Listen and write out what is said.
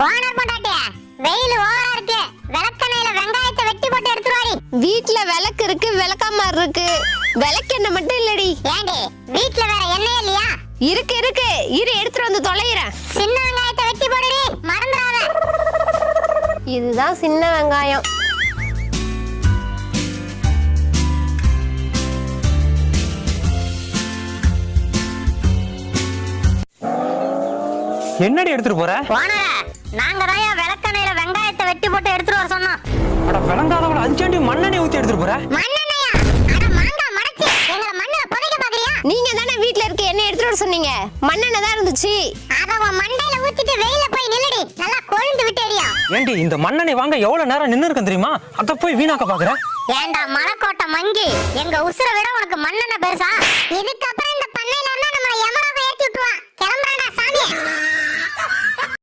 Owner பொண்டாட்டி, வெயில் ஓவரா இருக்கு. விளக்கெண்ணெயில வெங்காயத்தை வெட்டி போட்டு எடுத்துட்டு வாடி. வீட்ல விளக்கு இருக்கு, விளக்கமாறு இருக்கு. விளக்கெண்ணெய் மட்டும் இல்லடி. ஏண்டி வீட்ல வேற எண்ணெய் இல்லையா? இருக்கு இருக்கு, இரு எடுத்துட்டு வந்து தொலைகிறேன். சின்ன வெங்காயத்தை வெட்டி போடுடி, மறந்துடாத. இதுதான் சின்ன வெங்காயம். என்னடி எடுத்துட்டு போற? ஓனரே, நாங்க தான் விளக்கெண்ணெயில வெங்காயத்தை வெட்டி போட்டு எடுத்துட்டு வர சொன்னோம். அட விளங்காதவள அஞ்சாண்டி மண்ணெண்ணெய் ஊத்தி எடுத்துட்டு போற? மண்ணெண்ணெயா? அட மாங்கா மடச்சி எங்களை மண்ணுல புதைக்க பாக்குறியா? நீங்க தானே வீட்ல இருக்க எண்ணெய் எடுத்துட்டு வர சொன்னீங்க. மண்ணெண்ணெய் தான் இருந்துச்சு. அத உன் மண்டையில ஊத்திட்டு வெயில போய் நில்லுடி, நல்லா கொழுந்து விட்டு எரியா. ஏண்டி இந்த மண்ணெண்ணெய் வாங்க எவ்வளவு நேரம் நின்னு இருக்கேன் தெரியுமா? அத போய் வீணாக்க பாக்குற? ஏண்டா மலைக்கோட்டை மங்கி, எங்க உசுரை விட உனக்கு மண்ணெண்ணெய் பெருசா? இதுக்கப்புறம் இந்த பண்ணையில இருந்தா நம்ம யமராக ஏத்தி விட்டுருவான். கிளம்புறாடா சாமி.